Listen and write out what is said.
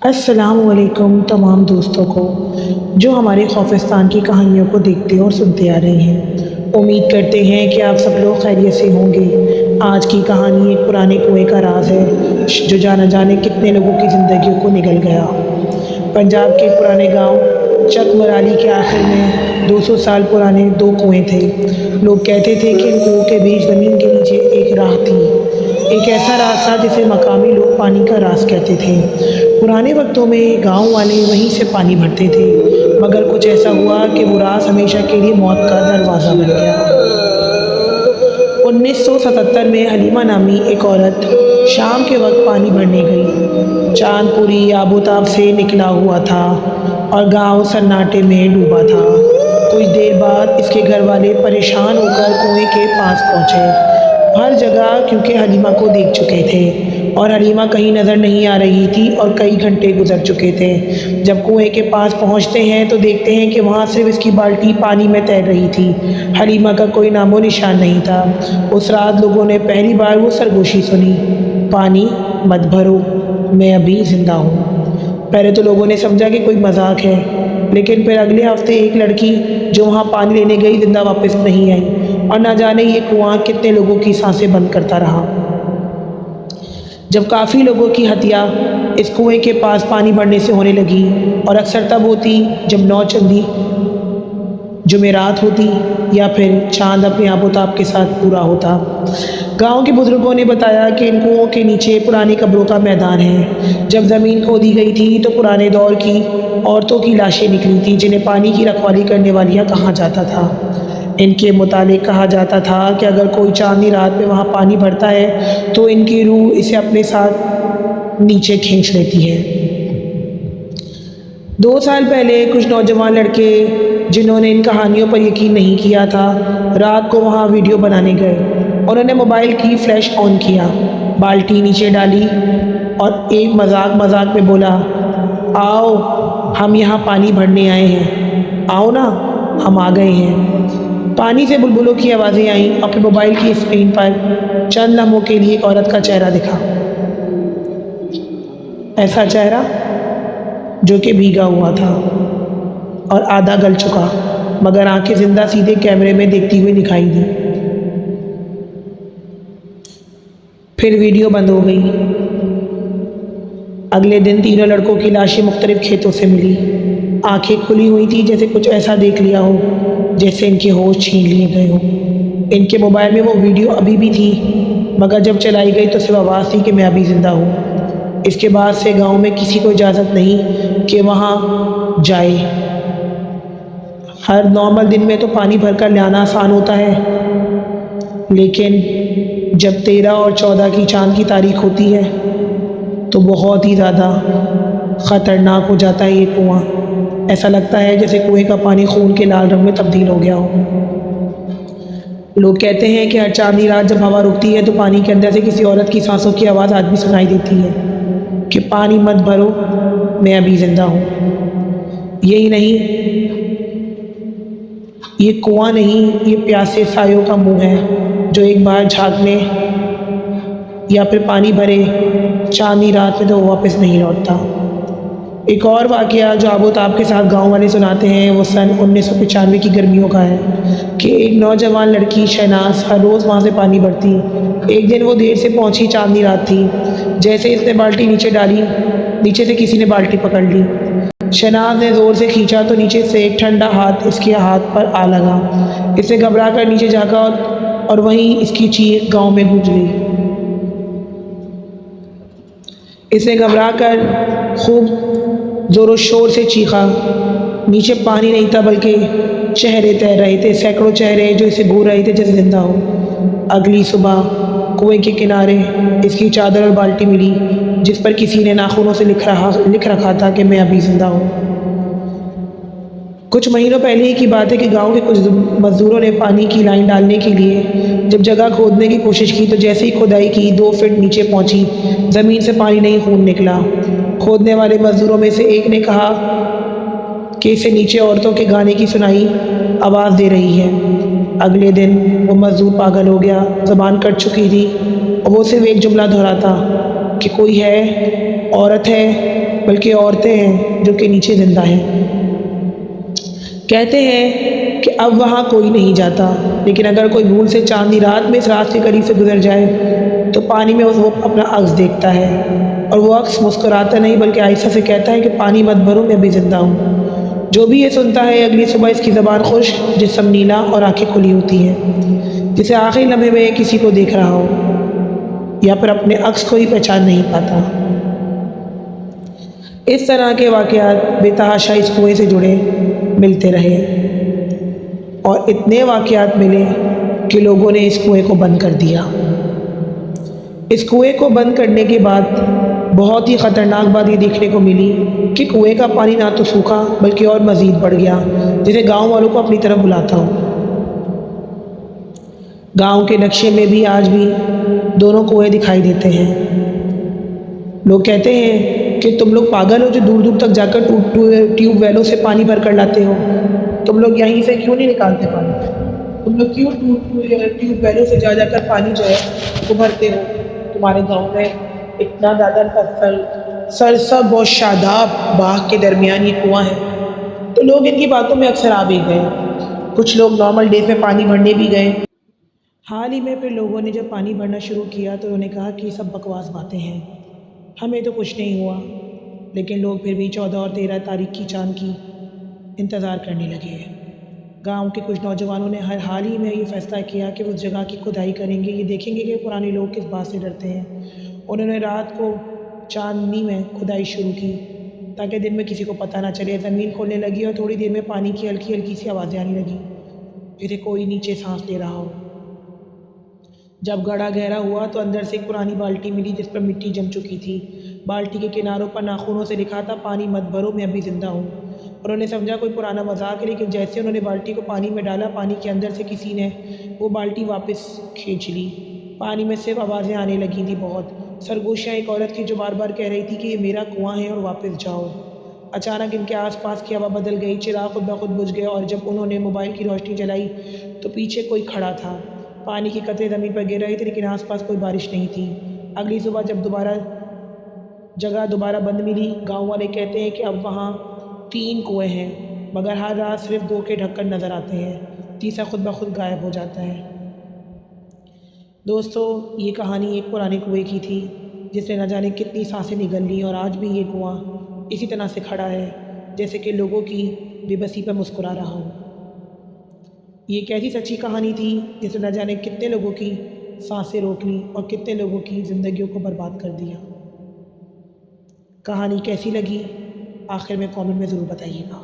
السلام علیکم تمام دوستوں کو جو ہمارے خوفستان کی کہانیوں کو دیکھتے اور سنتے آ رہے ہیں۔ امید کرتے ہیں کہ آپ سب لوگ خیریت سے ہوں گے۔ آج کی کہانی ایک پرانے کنویں کا راز ہے جو جانا جانے کتنے لوگوں کی زندگیوں کو نگل گیا۔ پنجاب کے پرانے گاؤں چک مرالی کے آخر میں 200 سال پرانے 2 کنویں تھے۔ لوگ کہتے تھے کہ ان کنوؤں کے بیچ زمین کے نیچے ایک راہ تھی، ایک ایسا راستہ جسے مقامی لوگ پانی کا راز کہتے تھے۔ پرانے وقتوں میں گاؤں والے وہیں سے پانی بھرتے تھے، مگر کچھ ایسا ہوا کہ وہ راز ہمیشہ کے لیے موت کا دروازہ بن گیا۔ 1977 میں حلیمہ نامی ایک عورت شام کے وقت پانی بھرنے گئی۔ چاند پوری آب و تاب سے نکلا ہوا تھا اور گاؤں سناٹے میں ڈوبا تھا۔ کچھ دیر بعد اس کے گھر والے پریشان ہو کر کنویں کے پاس پہنچے، ہر جگہ کیونکہ حلیمہ کو دیکھ چکے تھے اور حلیمہ کہیں نظر نہیں آ رہی تھی اور کئی گھنٹے گزر چکے تھے۔ جب کنویں کے پاس پہنچتے ہیں تو دیکھتے ہیں کہ وہاں صرف اس کی بالٹی پانی میں تیر رہی تھی، حلیمہ کا کوئی نام و نشان نہیں تھا۔ اس رات لوگوں نے پہلی بار وہ سرگوشی سنی، پانی مت بھرو، میں ابھی زندہ ہوں۔ پہلے تو لوگوں نے سمجھا کہ کوئی مذاق ہے، لیکن پھر اگلے ہفتے ایک لڑکی جو وہاں پانی لینے گئی زندہ واپس نہیں آئی، اور نہ جانے یہ کنواں کتنے لوگوں کی سانسیں بند کرتا رہا۔ جب کافی لوگوں کی ہتیا اس کنویں کے پاس پانی بھرنے سے ہونے لگی، اور اکثر تب ہوتی جب 9 چندی جمعرات ہوتی یا پھر چاند اپنے آب و تاب کے ساتھ پورا ہوتا۔ گاؤں کے بزرگوں نے بتایا کہ ان کنوؤں کے نیچے پرانی قبروں کا میدان ہے۔ جب زمین کھودی گئی تھی تو پرانے دور کی عورتوں کی لاشیں نکلی تھیں جنہیں پانی کی رکھوالی کرنے والیاں کہا جاتا تھا۔ ان کے متعلق کہا جاتا تھا کہ اگر کوئی چاندنی رات میں وہاں پانی بھرتا ہے تو ان کی روح اسے اپنے ساتھ نیچے کھینچ لیتی ہے۔ 2 سال پہلے کچھ نوجوان لڑکے جنہوں نے ان کہانیوں پر یقین نہیں کیا تھا، رات کو وہاں ویڈیو بنانے گئے۔ انہوں نے موبائل کی فلیش آن کیا، بالٹی نیچے ڈالی اور ایک مذاق میں بولا، آؤ ہم یہاں پانی بھرنے آئے ہیں، آؤ نا ہم آ گئے ہیں۔ پانی سے بلبلوں کی آوازیں آئیں اور پھر موبائل کی اسکرین پر چند لمحوں کے لیے ایک عورت کا چہرہ دکھا، ایسا چہرہ جو کہ بھیگا ہوا تھا اور آدھا گل چکا، مگر آنکھیں زندہ سیدھے کیمرے میں دیکھتی ہوئی دکھائی دی۔ پھر ویڈیو بند ہو گئی۔ اگلے دن تینوں لڑکوں کی لاشیں مختلف کھیتوں سے ملی، آنکھیں کھلی ہوئی تھی جیسے کچھ ایسا دیکھ لیا ہو جیسے ان کے ہوش چھین لیے گئے ہوں۔ ان کے موبائل میں وہ ویڈیو ابھی بھی تھی، مگر جب چلائی گئی تو صرف آواز تھی کہ میں ابھی زندہ ہوں۔ اس کے بعد سے گاؤں میں کسی کو اجازت نہیں کہ وہاں جائے۔ ہر نارمل دن میں تو پانی بھر کر لانا آسان ہوتا ہے، لیکن جب 13 اور 14 کی چاند کی تاریخ ہوتی ہے تو بہت ہی زیادہ خطرناک ہو جاتا ہے یہ کنواں۔ ایسا لگتا ہے جیسے کنویں کا پانی خون کے لال رنگ میں تبدیل ہو گیا ہو۔ لوگ کہتے ہیں کہ ہر چاندنی رات جب ہوا رکتی ہے تو پانی کے اندر سے کسی عورت کی سانسوں کی آواز آج بھی سنائی دیتی ہے کہ پانی مت بھرو، میں ابھی زندہ ہوں۔ یہی نہیں، یہ کنواں نہیں، یہ پیاسے سایوں کا منہ ہے جو ایک بار جھانکنے یا پھر پانی بھرے چاندنی رات میں تو وہ واپس نہیں لوٹتا۔ ایک اور واقعہ جو آب و تاب کے ساتھ گاؤں والے سناتے ہیں وہ سن 1995 کی گرمیوں کا ہے کہ ایک نوجوان لڑکی شہناز ہر روز وہاں سے پانی بھرتی۔ ایک دن وہ دیر سے پہنچی، چاندنی رات تھی۔ جیسے اس نے بالٹی نیچے ڈالی، نیچے سے کسی نے بالٹی پکڑ لی۔ شہناز نے زور سے کھینچا تو نیچے سے ایک ٹھنڈا ہاتھ اس کے ہاتھ پر آ لگا۔ اس نے گھبرا کر نیچے جھانکا اور وہیں اس کی چیخ گاؤں میں گونج گئی۔ اس نے گھبرا کر خوب زور و شور سے چیخا۔ نیچے پانی نہیں تھا بلکہ چہرے تیر رہے تھے، سینکڑوں چہرے جو اسے گھور رہے تھے جیسے زندہ ہو۔ اگلی صبح کنویں کے کنارے اس کی چادر اور بالٹی ملی جس پر کسی نے ناخنوں سے لکھ رکھا تھا کہ میں ابھی زندہ ہوں۔ کچھ مہینوں پہلے ہی کی بات ہے کہ گاؤں کے کچھ مزدوروں نے پانی کی لائن ڈالنے کے لیے جب جگہ کھودنے کی کوشش کی تو جیسے ہی کھدائی کی 2 فٹ نیچے پہنچی، زمین سے پانی نہیں خون نکلا۔ کھودنے والے مزدوروں میں سے ایک نے کہا کہ اسے نیچے عورتوں کے گانے کی سنائی آواز دے رہی ہے۔ اگلے دن وہ مزدور پاگل ہو گیا، زبان کٹ چکی تھی اور وہ صرف ایک جملہ دہراتا کہ کوئی ہے، عورت ہے، بلکہ عورتیں ہیں جو کہ نیچے زندہ ہیں۔ کہتے ہیں کہ اب وہاں کوئی نہیں جاتا، لیکن اگر کوئی بھول سے چاندنی رات میں اس راستے قریب سے گزر جائے تو پانی میں وہ اپنا عکس دیکھتا ہے، اور وہ عکس مسکراتا نہیں بلکہ آہستہ سے کہتا ہے کہ پانی مت بھرو، میں بھی زندہ ہوں۔ جو بھی یہ سنتا ہے، اگلی صبح اس کی زبان خشک، جسم نیلا اور آنکھیں کھلی ہوتی ہیں، جسے آخری لمحے میں کسی کو دیکھ رہا ہو یا پھر اپنے عکس کو ہی پہچان نہیں پاتا۔ اس طرح کے واقعات بے تحاشا اس کنویں سے جڑے ملتے رہے، اور اتنے واقعات ملے کہ لوگوں نے اس کنویں کو بند کر دیا۔ اس کنویں کو بند کرنے کے بعد بہت ہی خطرناک بات یہ دیکھنے کو ملی کہ کنویں کا پانی نہ تو سوکھا بلکہ اور مزید بڑھ گیا، جسے گاؤں والوں کو اپنی طرف بلاتا ہو۔ گاؤں کے نقشے میں بھی آج بھی دونوں کنویں دکھائی دیتے ہیں۔ لوگ کہتے ہیں کہ تم لوگ پاگل ہو جو دور دور تک جا کر ٹیوب ویلوں سے پانی بھر کر لاتے ہو، تم لوگ یہیں سے کیوں نہیں نکالتے پانی؟ تم لوگ کیوں ٹیوب ویلوں سے جا کر پانی جو ہے وہ بھرتے ہو؟ تمہارے گاؤں میں اتنا زیادہ سرسب اور شاداب باغ کے درمیان یہ کنواں ہے۔ تو لوگ ان کی باتوں میں اکثر آ بھی گئے، کچھ لوگ نارمل ڈیز میں پانی بھرنے بھی گئے۔ حال ہی میں پھر لوگوں نے جب پانی بھرنا شروع کیا تو انہوں نے کہا کہ یہ سب بکواس باتیں ہیں، ہمیں تو کچھ نہیں ہوا۔ لیکن لوگ پھر بھی 14 اور 13 تاریخ کی چاند کی انتظار کرنے لگے۔ گاؤں کے کچھ نوجوانوں نے حال ہی میں یہ فیصلہ کیا کہ وہ اس جگہ کی کھدائی کریں گے، یہ دیکھیں گے کہ پرانے لوگ کس بات سے ڈرتے ہیں۔ انہوں نے رات کو چاندنی میں کھدائی شروع کی تاکہ دن میں کسی کو پتہ نہ چلے۔ زمین کھولنے لگی اور تھوڑی دیر میں پانی کی ہلکی ہلکی سی آوازیں آنے لگیں، جیسے کوئی نیچے سانس لے رہا ہو۔ جب گڑھا گہرا ہوا تو اندر سے ایک پرانی بالٹی ملی جس پر مٹی جم چکی تھی۔ بالٹی کے کناروں پر ناخنوں سے لکھا تھا، پانی مت بھرو، میں ابھی زندہ ہوں۔ انہوں نے سمجھا کوئی پرانا مذاق ہے، لیکن جیسے انہوں نے بالٹی کو پانی میں ڈالا، پانی کے اندر سے کسی نے وہ بالٹی واپس کھینچ لی۔ پانی میں صرف آوازیں آنے لگی تھیں، بہت سرگوشیاں، ایک عورت کی جو بار بار کہہ رہی تھی کہ یہ میرا کنواں ہے اور واپس جاؤ۔ اچانک ان کے آس پاس کی ہوا بدل گئی، چراغ خود بخود بجھ گئے، اور جب انہوں نے موبائل کی روشنی جلائی تو پیچھے کوئی کھڑا تھا۔ پانی کے قطرے زمین پر گر رہے تھے لیکن آس پاس کوئی بارش نہیں تھی۔ اگلی صبح جب جگہ دوبارہ بند ملی، گاؤں والے کہتے ہیں کہ اب وہاں 3 کنویں ہیں، مگر ہر رات صرف 2 کے ڈھکن نظر آتے ہیں، تیسرا خود بخود غائب ہو جاتا ہے۔ دوستو، یہ کہانی ایک پرانے کنویں کی تھی جس نے نہ جانے کتنی سانسیں نگل لیں، اور آج بھی یہ کنواں اسی طرح سے کھڑا ہے جیسے کہ لوگوں کی بے بسی پر مسکرا رہا ہو۔ یہ ایک ایسی سچی کہانی تھی جس نے نہ جانے کتنے لوگوں کی سانسیں روک لیں اور کتنے لوگوں کی زندگیوں کو برباد کر دیا۔ کہانی کیسی لگی آخر میں کامنٹ میں ضرور بتائیے گا۔